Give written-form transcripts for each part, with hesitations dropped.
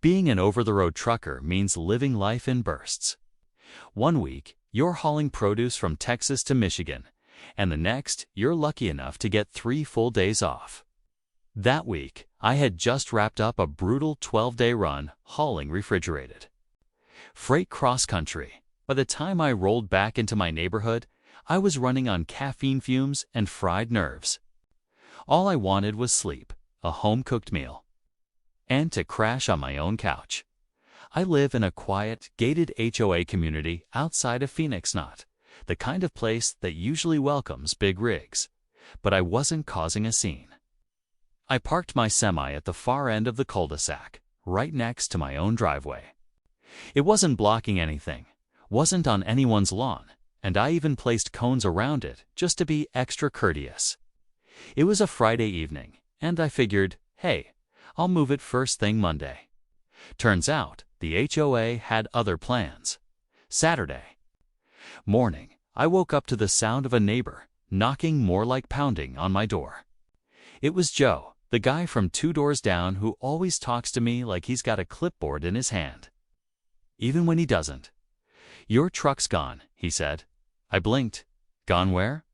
Being an over-the-road trucker means living life in bursts. One week, you're hauling produce from Texas to Michigan, and the next, you're lucky enough to get 3 full days off. That week, I had just wrapped up a brutal 12-day run hauling refrigerated freight cross-country. By the time I rolled back into my neighborhood, I was running on caffeine fumes and fried nerves. All I wanted was sleep, a home-cooked meal, and to crash on my own couch. I live in a quiet, gated HOA community outside of Phoenix, not the kind of place that usually welcomes big rigs. But I wasn't causing a scene. I parked my semi at the far end of the cul-de-sac, right next to my own driveway. It wasn't blocking anything, wasn't on anyone's lawn, and I even placed cones around it just to be extra courteous. It was a Friday evening, and I figured, hey, I'll move it first thing Monday. Turns out, the HOA had other plans. Saturday morning, I woke up to the sound of a neighbor knocking, more like pounding, on my door. It was Joe, the guy from 2 doors down who always talks to me like he's got a clipboard in his hand, even when he doesn't. "Your truck's gone," he said. I blinked. "Gone where?"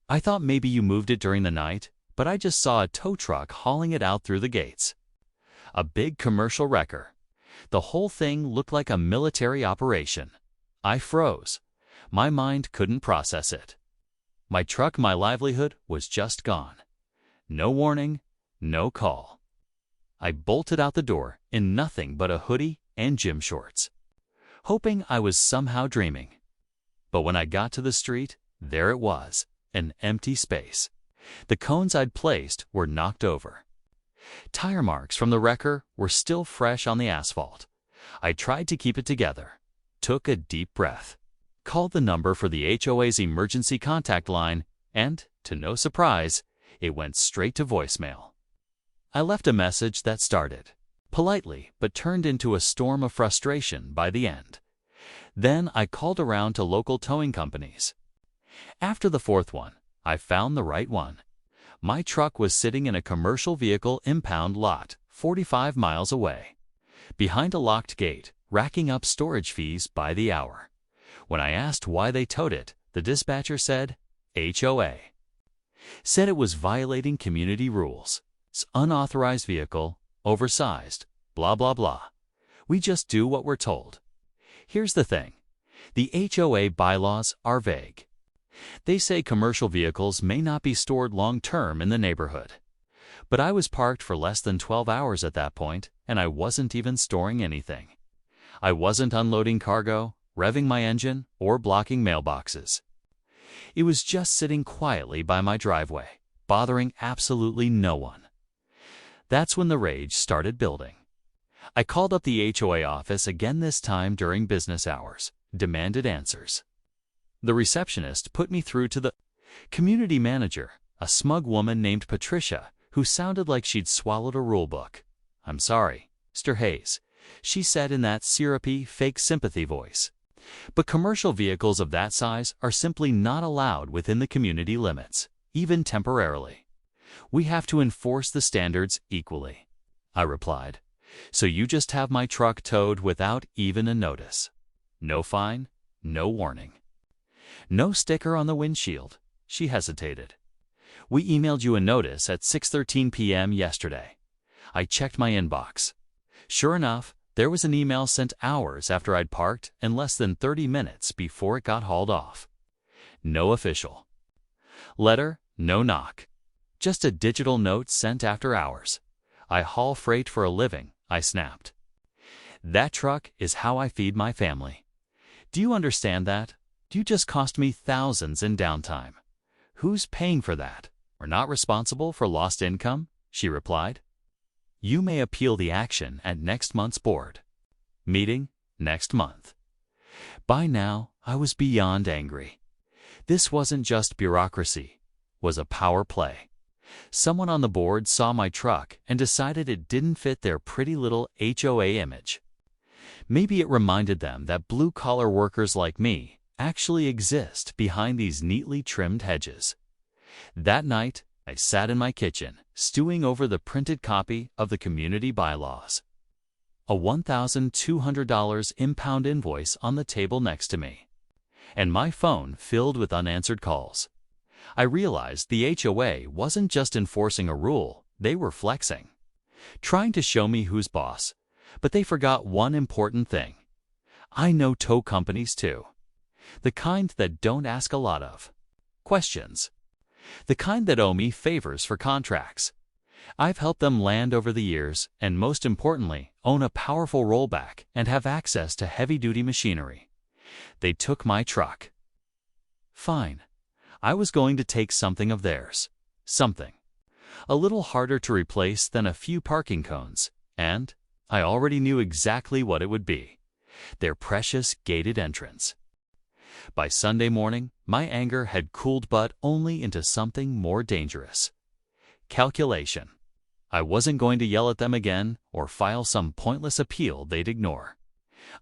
"I thought maybe you moved it during the night, but I just saw a tow truck hauling it out through the gates. A big commercial wrecker. The whole thing looked like a military operation." I froze. My mind couldn't process it. My truck, my livelihood, was just gone. No warning, no call. I bolted out the door in nothing but a hoodie and gym shorts, hoping I was somehow dreaming. But when I got to the street, there it was, an empty space. The cones I'd placed were knocked over. Tire marks from the wrecker were still fresh on the asphalt. I tried to keep it together, took a deep breath, called the number for the HOA's emergency contact line, and, to no surprise, it went straight to voicemail. I left a message that started politely but turned into a storm of frustration by the end. Then I called around to local towing companies. After the 4th one, I found the right one. My truck was sitting in a commercial vehicle impound lot 45 miles away, behind a locked gate, racking up storage fees by the hour. When I asked why they towed it, the dispatcher said, HOA. Said it was violating community rules. It's unauthorized vehicle, oversized, blah blah blah. We just do what we're told. Here's the thing. The HOA bylaws are vague. They say commercial vehicles may not be stored long-term in the neighborhood. But I was parked for less than 12 hours at that point, and I wasn't even storing anything. I wasn't unloading cargo, revving my engine, or blocking mailboxes. It was just sitting quietly by my driveway, bothering absolutely no one. That's when the rage started building. I called up the HOA office again, this time during business hours, demanded answers. The receptionist put me through to the community manager, a smug woman named Patricia, who sounded like she'd swallowed a rulebook. "I'm sorry, Mr. Hayes," she said in that syrupy, fake sympathy voice, "but commercial vehicles of that size are simply not allowed within the community limits, even temporarily. We have to enforce the standards equally." I replied, "So you just have my truck towed without even a notice? No fine, no warning, no sticker on the windshield?" She hesitated. "We emailed you a notice at 6:13 p.m. yesterday." I checked my inbox. Sure enough, there was an email sent hours after I'd parked and less than 30 minutes before it got hauled off. No official letter, no knock. Just a digital note sent after hours. "I haul freight for a living," I snapped. "That truck is how I feed my family. Do you understand that? You just cost me thousands in downtime. Who's paying for that? We're not responsible for lost income," she replied. "You may appeal the action at next month's board meeting next month." By now, I was beyond angry. This wasn't just bureaucracy, it was a power play. Someone on the board saw my truck and decided it didn't fit their pretty little HOA image. Maybe it reminded them that blue-collar workers like me actually exist behind these neatly trimmed hedges. That night, I sat in my kitchen, stewing over the printed copy of the community bylaws. a $1,200 impound invoice on the table next to me, and my phone filled with unanswered calls. I realized the HOA wasn't just enforcing a rule, they were flexing, trying to show me who's boss. But they forgot one important thing. I know tow companies too. The kind that don't ask a lot of questions. The kind that owe me favors for contracts. I've helped them land over the years, and most importantly, own a powerful rollback and have access to heavy-duty machinery. They took my truck. Fine. I was going to take something of theirs. Something a little harder to replace than a few parking cones, and I already knew exactly what it would be. Their precious gated entrance. By Sunday morning, my anger had cooled but only into something more dangerous. Calculation. I wasn't going to yell at them again or file some pointless appeal they'd ignore.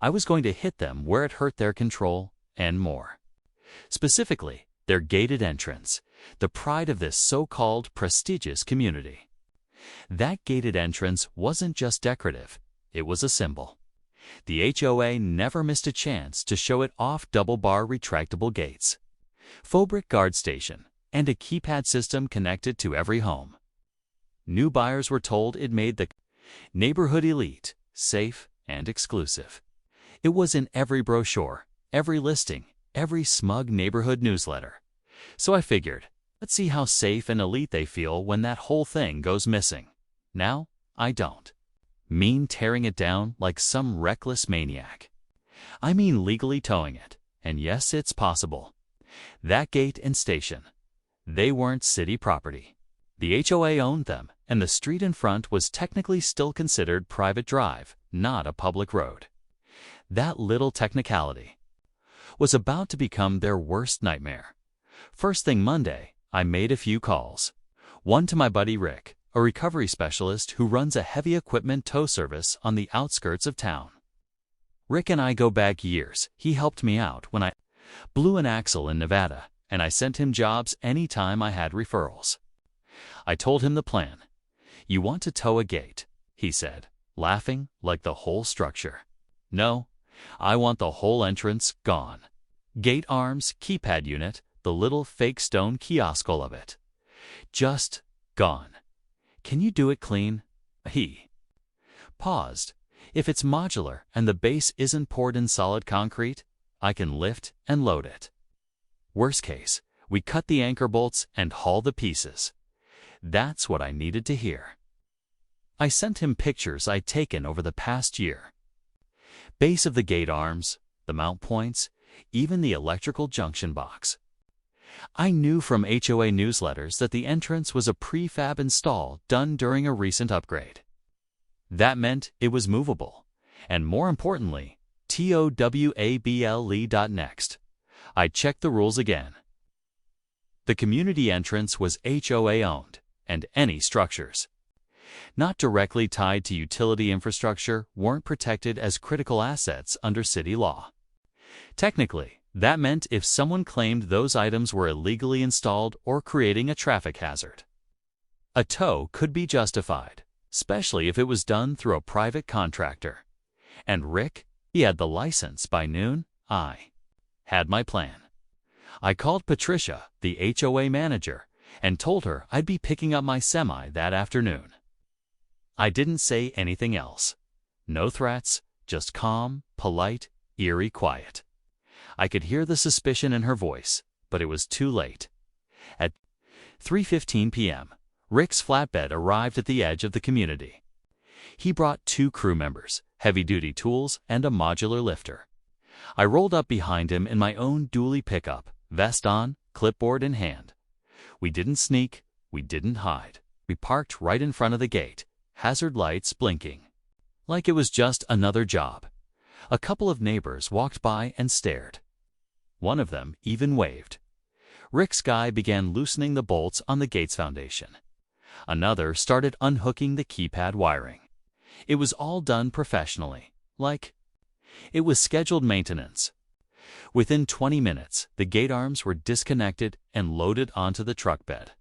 I was going to hit them where it hurt their control and more. Specifically, their gated entrance, the pride of this so-called prestigious community. That gated entrance wasn't just decorative, it was a symbol. The HOA never missed a chance to show it off double-bar retractable gates, faux brick guard station, and a keypad system connected to every home. New buyers were told it made the neighborhood elite, safe, and exclusive. It was in every brochure, every listing, every smug neighborhood newsletter. So I figured, let's see how safe and elite they feel when that whole thing goes missing. Now, I don't mean tearing it down like some reckless maniac. I mean legally towing it, and yes, it's possible. That gate and station, they weren't city property. The HOA owned them, and the street in front was technically still considered private drive, not a public road. That little technicality was about to become their worst nightmare. First thing Monday, I made a few calls. One to my buddy Rick, a recovery specialist who runs a heavy equipment tow service on the outskirts of town. Rick and I go back years. He helped me out when I blew an axle in Nevada, and I sent him jobs anytime I had referrals. I told him the plan. "You want to tow a gate," he said, laughing like the whole structure. "No, I want the whole entrance gone. Gate arms, keypad unit, the little fake stone kiosk of it. Just gone. Can you do it clean?" He paused. "If it's modular and the base isn't poured in solid concrete, I can lift and load it. Worst case, we cut the anchor bolts and haul the pieces." That's what I needed to hear. I sent him pictures I'd taken over the past year. Base of the gate arms, the mount points, even the electrical junction box. I knew from HOA newsletters that the entrance was a prefab install done during a recent upgrade. That meant it was movable, and more importantly, TOWABLE.next. I checked the rules again. The community entrance was HOA owned, and any structures not directly tied to utility infrastructure weren't protected as critical assets under city law. Technically, that meant if someone claimed those items were illegally installed or creating a traffic hazard, a tow could be justified, especially if it was done through a private contractor. And Rick, he had the license by noon. I had my plan. I called Patricia, the HOA manager, and told her I'd be picking up my semi that afternoon. I didn't say anything else. No threats, just calm, polite, eerie quiet. I could hear the suspicion in her voice, but it was too late. At 3:15 p.m., Rick's flatbed arrived at the edge of the community. He brought 2 crew members, heavy-duty tools, and a modular lifter. I rolled up behind him in my own dually pickup, vest on, clipboard in hand. We didn't sneak, we didn't hide. We parked right in front of the gate, hazard lights blinking. Like it was just another job. A couple of neighbors walked by and stared. One of them even waved. Rick's guy began loosening the bolts on the gate's foundation. Another started unhooking the keypad wiring. It was all done professionally, like it was scheduled maintenance. Within 20 minutes, the gate arms were disconnected and loaded onto the truck bed.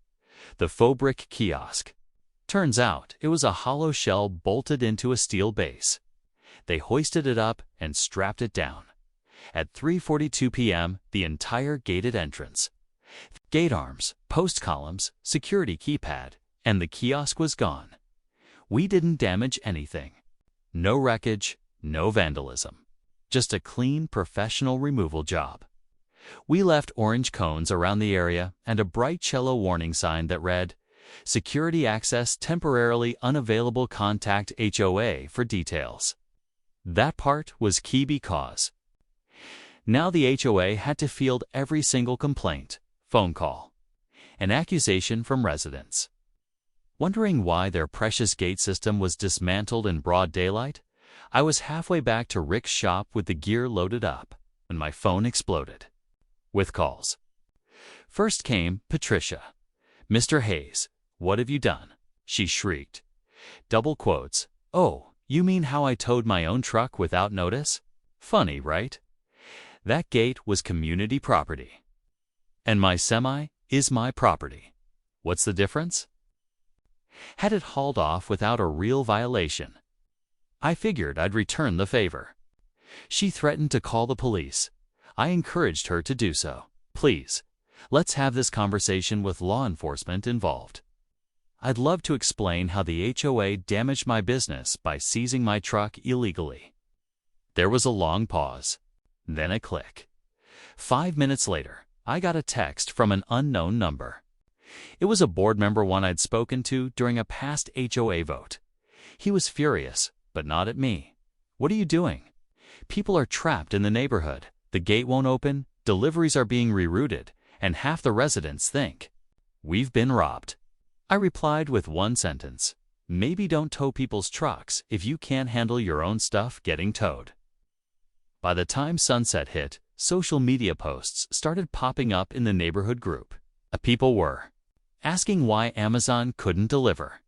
The faux brick kiosk. Turns out it was a hollow shell bolted into a steel base. They hoisted it up and strapped it down. At 3:42 p.m., the entire gated entrance, gate arms, post columns, security keypad, and the kiosk was gone. We didn't damage anything. No wreckage, no vandalism. Just a clean, professional removal job. We left orange cones around the area and a bright cello warning sign that read, "Security access temporarily unavailable, contact HOA for details." That part was key because now the HOA had to field every single complaint, phone call, and accusation from residents. Wondering why their precious gate system was dismantled in broad daylight, I was halfway back to Rick's shop with the gear loaded up when my phone exploded with calls. First came Patricia. "Mr. Hayes, what have you done?" she shrieked. Double quotes. "Oh, you mean how I towed my own truck without notice? Funny, right? That gate was community property. And my semi is my property. What's the difference? Had it hauled off without a real violation. I figured I'd return the favor." She threatened to call the police. I encouraged her to do so. "Please, let's have this conversation with law enforcement involved. I'd love to explain how the HOA damaged my business by seizing my truck illegally." There was a long pause, then a click. 5 minutes later, I got a text from an unknown number. It was a board member, one I'd spoken to during a past HOA vote. He was furious, but not at me. "What are you doing? People are trapped in the neighborhood. The gate won't open, deliveries are being rerouted, and half the residents think we've been robbed." I replied with one sentence: "Maybe don't tow people's trucks if you can't handle your own stuff getting towed." By the time sunset hit, social media posts started popping up in the neighborhood group. People were asking why Amazon couldn't deliver.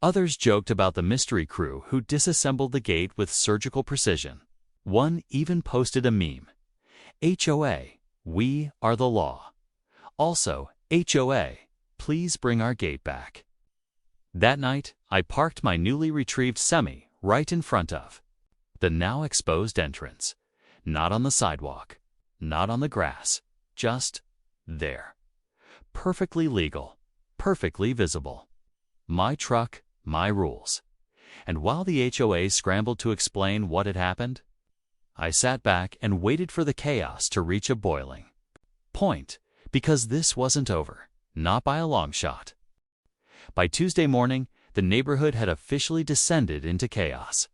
Others joked about the mystery crew who disassembled the gate with surgical precision. One even posted a meme: "HOA, we are the law." Also, "HOA, please bring our gate back." That night, I parked my newly retrieved semi right in front of the now exposed entrance. Not on the sidewalk, not on the grass, just there. Perfectly legal, perfectly visible. My truck, my rules. And while the HOA scrambled to explain what had happened, I sat back and waited for the chaos to reach a boiling point, because this wasn't over, not by a long shot. By Tuesday morning, the neighborhood had officially descended into chaos.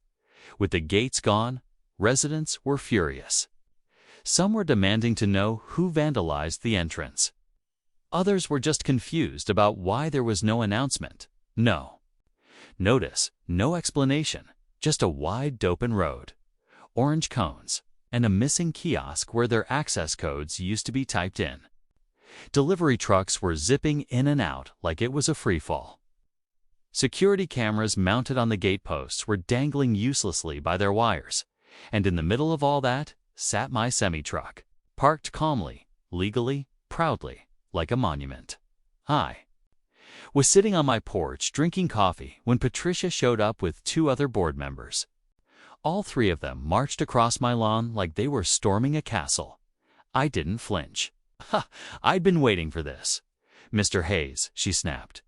With the gates gone, residents were furious. Some were demanding to know who vandalized the entrance. Others were just confused about why there was no announcement. No notice, no explanation, just a wide open road, orange cones, and a missing kiosk where their access codes used to be typed in. Delivery trucks were zipping in and out like it was a free-fall. Security cameras mounted on the gate posts were dangling uselessly by their wires, and in the middle of all that sat my semi-truck, parked calmly, legally, proudly, like a monument. I was sitting on my porch drinking coffee when Patricia showed up with 2 other board members. All 3 of them marched across my lawn like they were storming a castle. I didn't flinch. "Ha! I'd been waiting for this. Mr. Hayes," she snapped,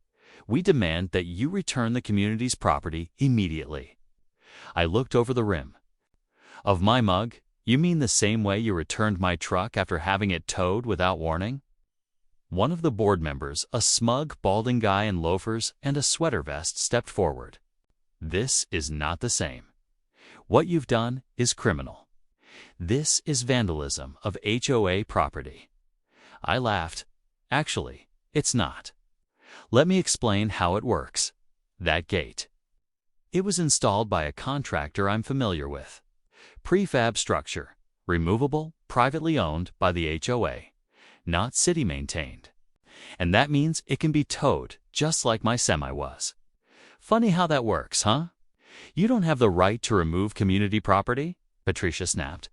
"we demand that you return the community's property immediately." I looked over the rim of my mug. "You mean the same way you returned my truck after having it towed without warning?" One of the board members, a smug, balding guy in loafers and a sweater vest, stepped forward. "This is not the same. What you've done is criminal. This is vandalism of HOA property." I laughed. "Actually, it's not. Let me explain how it works. That gate. It was installed by a contractor I'm familiar with. Prefab structure, removable, privately owned by the HOA. Not city maintained. And that means it can be towed, just like my semi was. Funny how that works, huh? You don't have the right to remove community property?" Patricia snapped.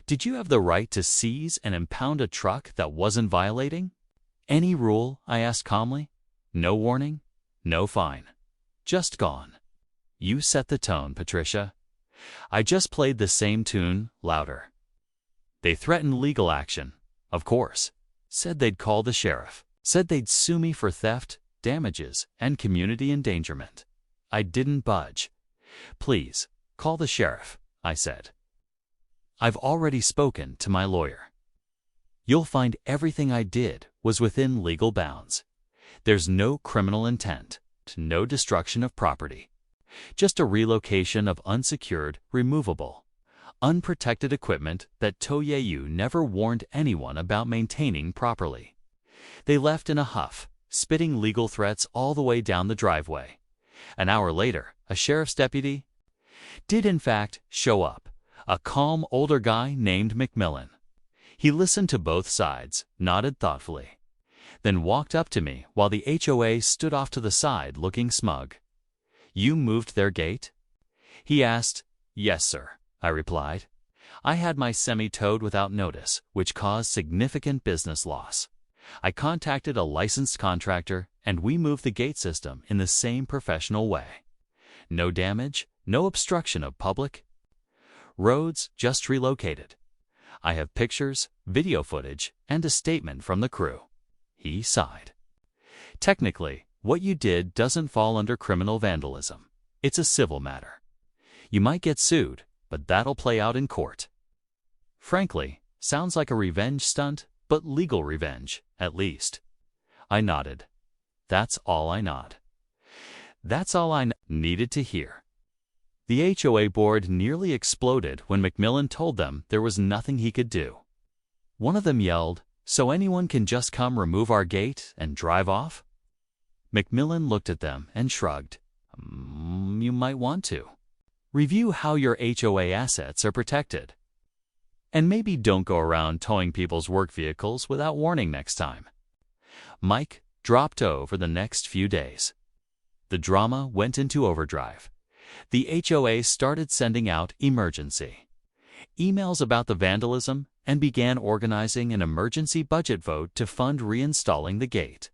"Did you have the right to seize and impound a truck that wasn't violating any rule?" I asked calmly. "No warning, no fine. Just gone." You set the tone, Patricia. I just played the same tune, louder. They threatened legal action, of course. Said they'd call the sheriff. Said they'd sue me for theft, damages, and community endangerment. I didn't budge. Please, call the sheriff, I said. I've already spoken to my lawyer. You'll find everything I did was within legal bounds. There's no criminal intent, no destruction of property. Just a relocation of unsecured, removable, unprotected equipment that Toyeyu never warned anyone about maintaining properly. They left in a huff, spitting legal threats all the way down the driveway. An hour later, a sheriff's deputy did in fact show up, a calm older guy named McMillan. He listened to both sides, nodded thoughtfully, then walked up to me while the HOA stood off to the side looking smug. You moved their gate? He asked. Yes, sir, I replied. I had my semi towed without notice, which caused significant business loss. I contacted a licensed contractor, and we moved the gate system in the same professional way. No damage, no obstruction of public roads, just relocated. I have pictures, video footage, and a statement from the crew. He sighed. Technically, what you did doesn't fall under criminal vandalism. It's a civil matter. You might get sued, but that'll play out in court. Frankly, sounds like a revenge stunt, but legal revenge, at least. I nodded. That's all I needed to hear. The HOA board nearly exploded when McMillan told them there was nothing he could do. One of them yelled, "So anyone can just come remove our gate and drive off?" McMillan looked at them and shrugged. You might want to. Review how your HOA assets are protected. And maybe don't go around towing people's work vehicles without warning next time. Mike dropped over the next few days. The drama went into overdrive. The HOA started sending out emergency emails about the vandalism and began organizing an emergency budget vote to fund reinstalling the gate.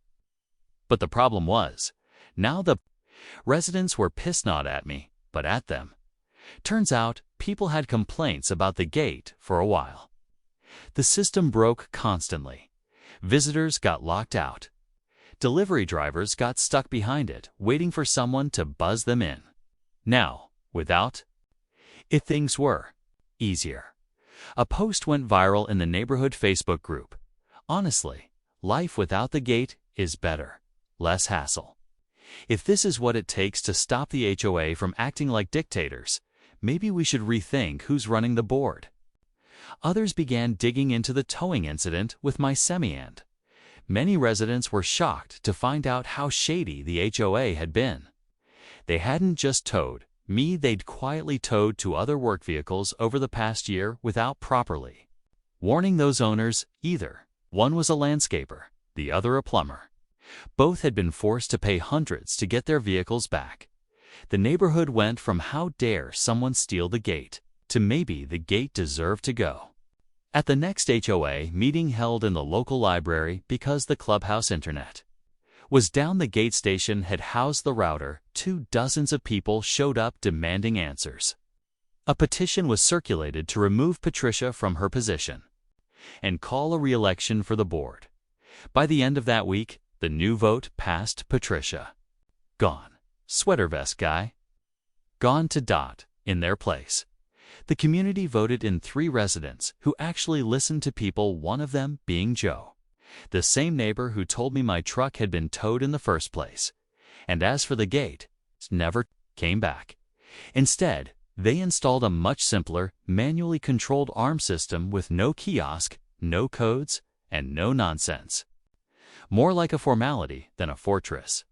But the problem was, now the residents were pissed not at me, but at them. Turns out, people had complaints about the gate for a while. The system broke constantly. Visitors got locked out. Delivery drivers got stuck behind it, waiting for someone to buzz them in. Now, without it, things were easier. A post went viral in the neighborhood Facebook group. Honestly, life without the gate is better. Less hassle. If this is what it takes to stop the HOA from acting like dictators, maybe we should rethink who's running the board. Others began digging into the towing incident with my semi-and. Many residents were shocked to find out how shady the HOA had been. They hadn't just towed me, they'd quietly towed two other work vehicles over the past year without properly warning those owners either. One was a landscaper, the other a plumber. Both had been forced to pay hundreds to get their vehicles back. The neighborhood went from "how dare someone steal the gate" to "maybe the gate deserved to go." At the next HOA meeting held in the local library, because the clubhouse internet was down, the gate station had housed the router, 24 people showed up demanding answers. A petition was circulated to remove Patricia from her position and call a re-election for the board. By the end of that week, the new vote passed Patricia. Gone. Sweater vest guy. Gone to dot in their place. The community voted in 3 residents who actually listened to people, one of them being Joe, the same neighbor who told me my truck had been towed in the first place. And as for the gate, it never came back. Instead, they installed a much simpler, manually controlled arm system with no kiosk, no codes, and no nonsense. More like a formality than a fortress.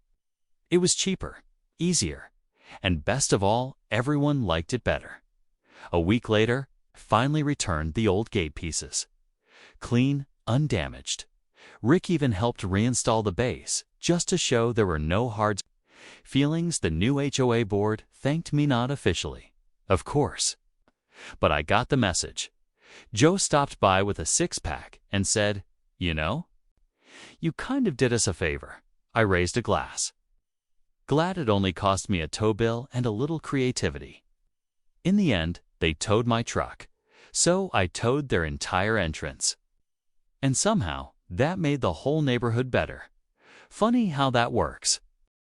It was cheaper, easier, and best of all, everyone liked it better. A week later, I finally returned the old gate pieces. Clean, undamaged. Rick even helped reinstall the base, just to show there were no hard feelings. The new HOA board thanked me not officially, of course. But I got the message. Joe stopped by with a 6-pack and said, "You know, you kind of did us a favor." I raised a glass. Glad it only cost me a tow bill and a little creativity. In the end, they towed my truck, so I towed their entire entrance. And somehow, that made the whole neighborhood better. Funny how that works.